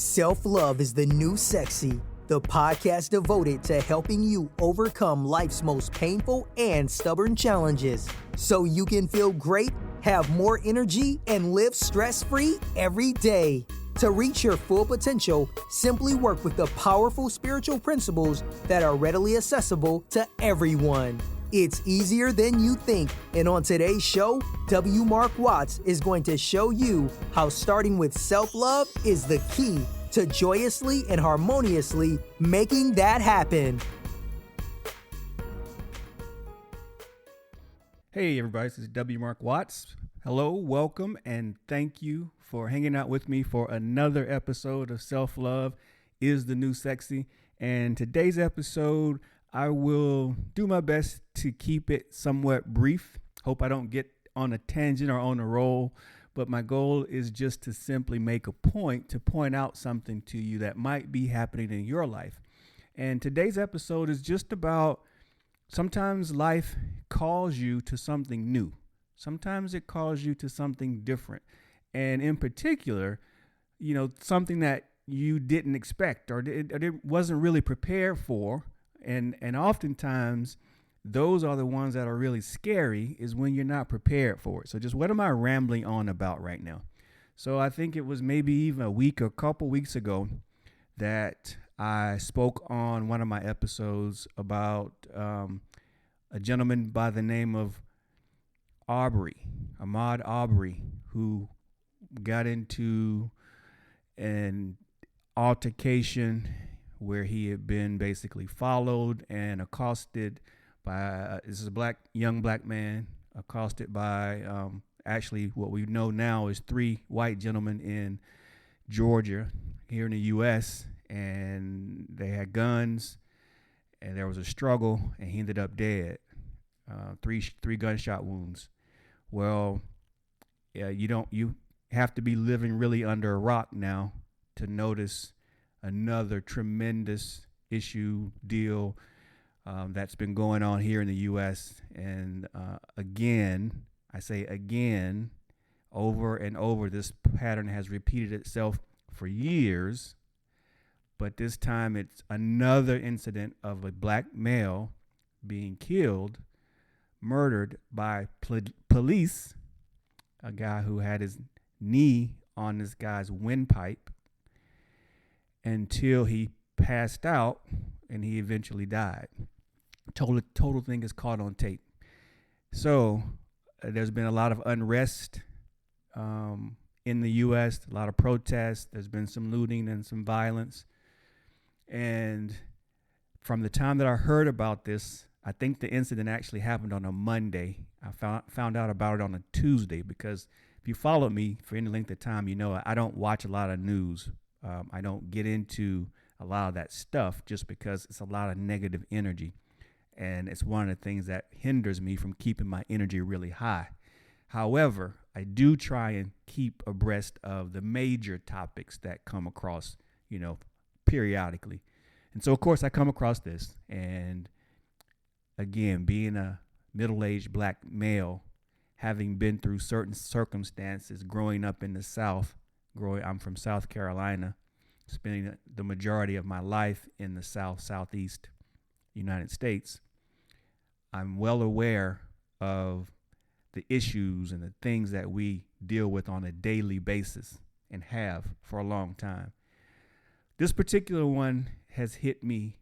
Self-Love is the New Sexy, the podcast devoted to helping you overcome life's most painful and stubborn challenges so you can feel great, have more energy, and live stress-free every day. To reach your full potential, simply work with the powerful spiritual principles that are readily accessible to everyone. It's easier than you think, and on today's show, W. Mark Watts is going to show you how starting with self-love is the key to joyously and harmoniously making that happen. Hey everybody, this is W. Mark Watts. Hello, welcome, and thank you for hanging out with me for another episode of Self-Love is the New Sexy. And today's episode, I will do my best to keep it somewhat brief. Hope I don't get on a tangent or on a roll, but my goal is just to simply make a point to point out something to you that might be happening in your life. And today's episode is just about sometimes life calls you to something new. Sometimes it calls you to something different. And in particular, something that you didn't expect or it wasn't really prepared for. And oftentimes those are the ones that are really scary is when you're not prepared for it. So just what am I rambling on about right now? So I think it was maybe even a week or a couple weeks ago that I spoke on one of my episodes about a gentleman by the name of Ahmaud Arbery, who got into an altercation where he had been basically followed and accosted by, this is a young black man, accosted by actually what we know now is 3 white gentlemen in Georgia here in the U.S., and they had guns, and there was a struggle, and he ended up dead, 3 gunshot wounds. Well, you have to be living really under a rock now to notice another tremendous deal that's been going on here in the U.S. And again, I say again, over and over, this pattern has repeated itself for years. But this time it's another incident of a black male being killed, murdered by police, a guy who had his knee on this guy's windpipe until he passed out and he eventually died. Total thing is caught on tape. So there's been a lot of unrest in the U.S., a lot of protests. There's been some looting and some violence. And from the time that I heard about this, I think the incident actually happened on a Monday. I found out about it on a Tuesday because if you follow me for any length of time, you know I don't watch a lot of news. I don't get into a lot of that stuff just because it's a lot of negative energy. And it's one of the things that hinders me from keeping my energy really high. However, I do try and keep abreast of the major topics that come across, periodically. And so, of course, I come across this. And again, being a middle-aged black male, having been through certain circumstances growing up in the South, I'm from South Carolina, spending the majority of my life in the Southeast United States, I'm well aware of the issues and the things that we deal with on a daily basis and have for a long time. This particular one has hit me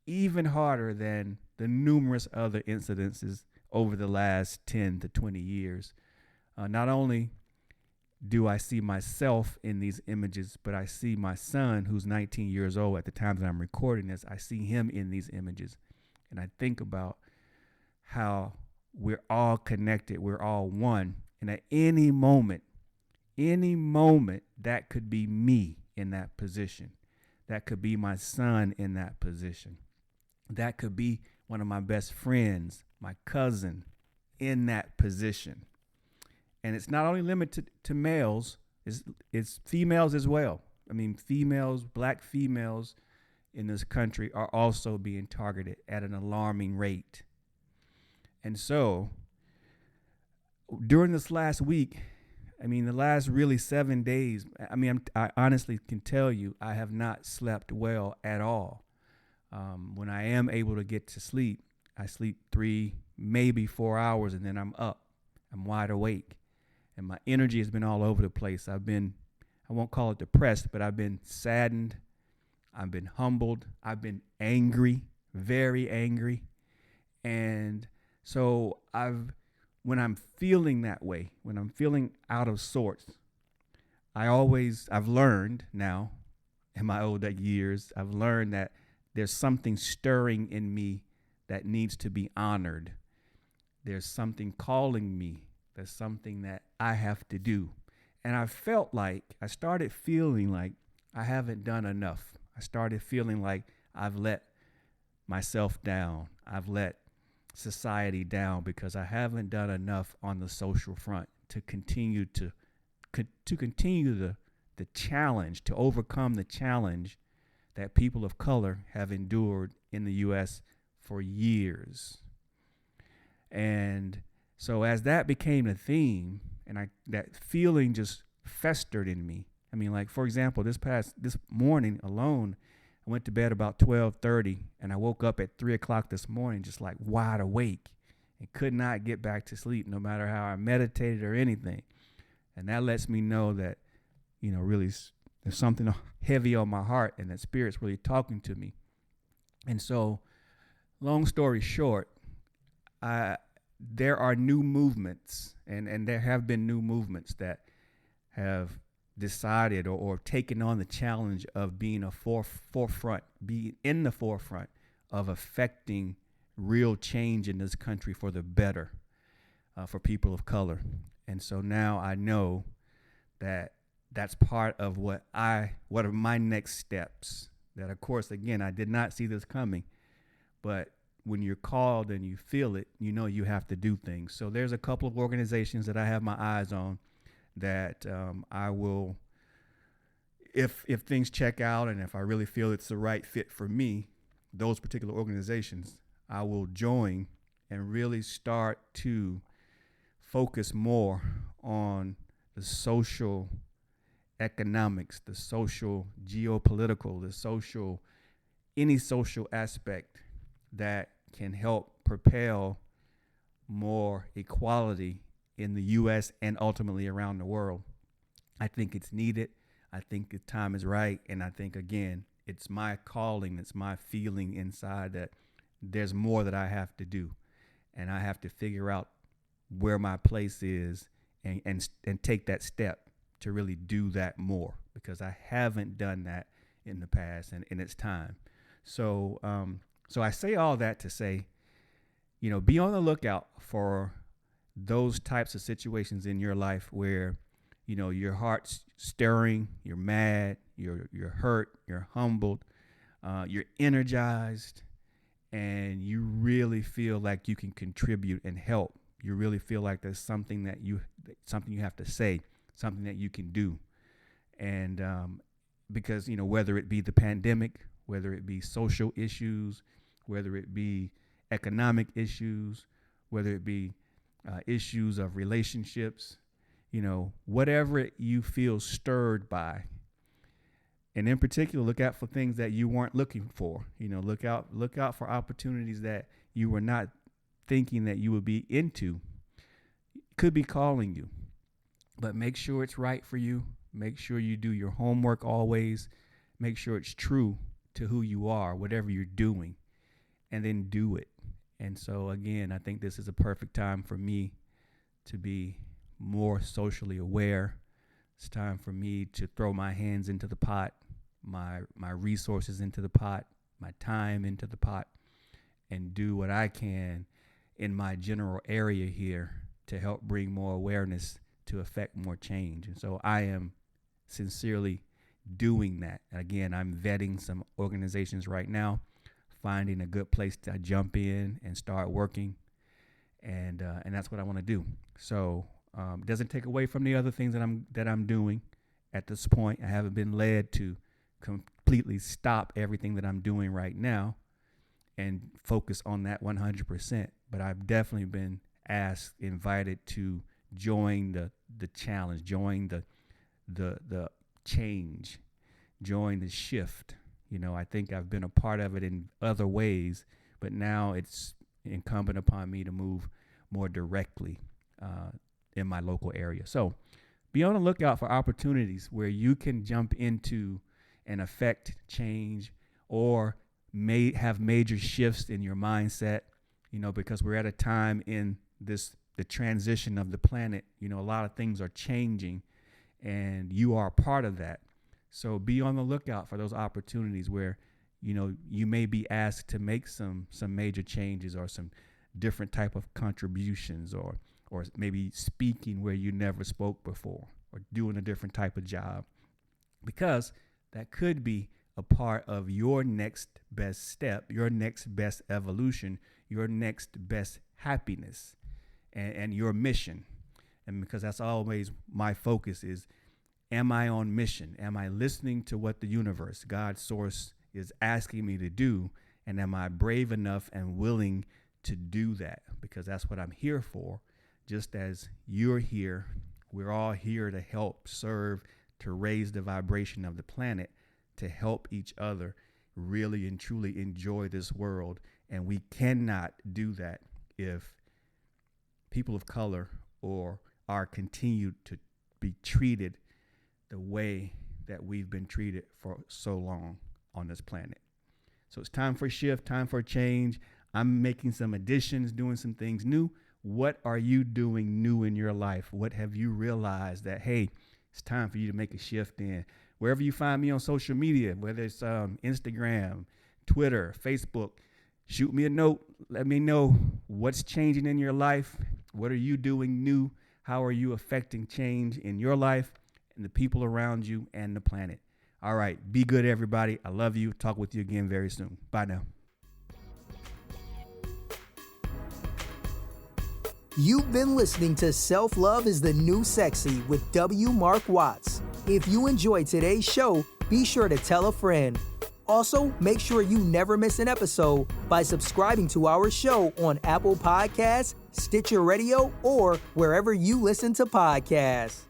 even harder than the numerous other incidences over the last 10 to 20 years. Not only do I see myself in these images, but I see my son, who's 19 years old at the time that I'm recording this, I see him in these images. And I think about how we're all connected, we're all one. And at any moment, that could be me in that position. That could be my son in that position. That could be one of my best friends, my cousin, in that position. And it's not only limited to males, it's females as well. I mean, black females in this country are also being targeted at an alarming rate. And so during this last week, I mean, the last really 7 days, I mean, I honestly can tell you, I have not slept well at all. When I am able to get to sleep, I sleep 3, maybe 4 hours, and then I'm up. I'm wide awake. And my energy has been all over the place. I won't call it depressed, but I've been saddened. I've been humbled. I've been angry, very angry. And so when I'm feeling that way, when I'm feeling out of sorts, I've learned now in my older years, I've learned that there's something stirring in me that needs to be honored. There's something calling me. There's something that I have to do. And I started feeling like I haven't done enough. I started feeling like I've let myself down. I've let society down because I haven't done enough on the social front to continue the challenge, to overcome the challenge that people of color have endured in the U.S. for years. And so as that became a theme, and that feeling just festered in me. I mean, like, for example, this morning alone, I went to bed about 12:30, and I woke up at 3:00 this morning, just like wide awake, and could not get back to sleep, no matter how I meditated or anything. And that lets me know that, really there's something heavy on my heart, and that Spirit's really talking to me. And so, long story short, there are new movements, and there have been new movements that have decided or taken on the challenge of being being in the forefront of affecting real change in this country for the better, for people of color. And so now I know that that's part of what are my next steps. That, of course, again, I did not see this coming, but when you're called and you feel it, you have to do things. So there's a couple of organizations that I have my eyes on that I will, if things check out and if I really feel it's the right fit for me, those particular organizations, I will join and really start to focus more on the social economics, the social geopolitical, any social aspect that can help propel more equality in the U.S. and ultimately around the world. I think it's needed. I think the time is right. And I think, again, it's my calling. It's my feeling inside that there's more that I have to do. And I have to figure out where my place is and take that step to really do that more, because I haven't done that in the past, and it's time. So I say all that to say, be on the lookout for those types of situations in your life where, your heart's stirring, you're mad, you're hurt, you're humbled, you're energized, and you really feel like you can contribute and help. You really feel like there's something you have to say, something that you can do. And because, whether it be the pandemic, whether it be social issues, whether it be economic issues, whether it be issues of relationships, whatever you feel stirred by. And in particular, look out for things that you weren't looking for. Look out for opportunities that you were not thinking that you would be into. Could be calling you. But make sure it's right for you. Make sure you do your homework always. Make sure it's true to who you are, whatever you're doing, and then do it. And so, again, I think this is a perfect time for me to be more socially aware. It's time for me to throw my hands into the pot, my resources into the pot, my time into the pot, and do what I can in my general area here to help bring more awareness to affect more change. And so I am sincerely doing that. Again, I'm vetting some organizations right now, finding a good place to jump in and start working. And that's what I want to do. So it doesn't take away from the other things that I'm doing at this point. I haven't been led to completely stop everything that I'm doing right now and focus on that 100%. But I've definitely been invited to join the challenge, join the change, join the shift. I think I've been a part of it in other ways, but now it's incumbent upon me to move more directly in my local area. So be on the lookout for opportunities where you can jump into and affect change or may have major shifts in your mindset, because we're at a time in the transition of the planet. A lot of things are changing and you are a part of that. So be on the lookout for those opportunities where, you may be asked to make some major changes or some different type of contributions or maybe speaking where you never spoke before or doing a different type of job, because that could be a part of your next best step, your next best evolution, your next best happiness and your mission. And because that's always my focus is, am I on mission? Am I listening to what the universe, God's source, is asking me to do? And am I brave enough and willing to do that? Because that's what I'm here for. Just as you're here, we're all here to help serve, to raise the vibration of the planet, to help each other really and truly enjoy this world. And we cannot do that if people of color are continued to be treated the way that we've been treated for so long on this planet. So it's time for a shift, time for a change. I'm making some additions, doing some things new. What are you doing new in your life? What have you realized that, hey, it's time for you to make a shift in? Wherever you find me on social media, whether it's Instagram, Twitter, Facebook, shoot me a note. Let me know what's changing in your life. What are you doing new? How are you affecting change in your life and the people around you and the planet? All right. Be good, everybody. I love you. Talk with you again very soon. Bye now. You've been listening to Self-Love is the New Sexy with W. Mark Watts. If you enjoyed today's show, be sure to tell a friend. Also, make sure you never miss an episode by subscribing to our show on Apple Podcasts, Stitcher Radio, or wherever you listen to podcasts.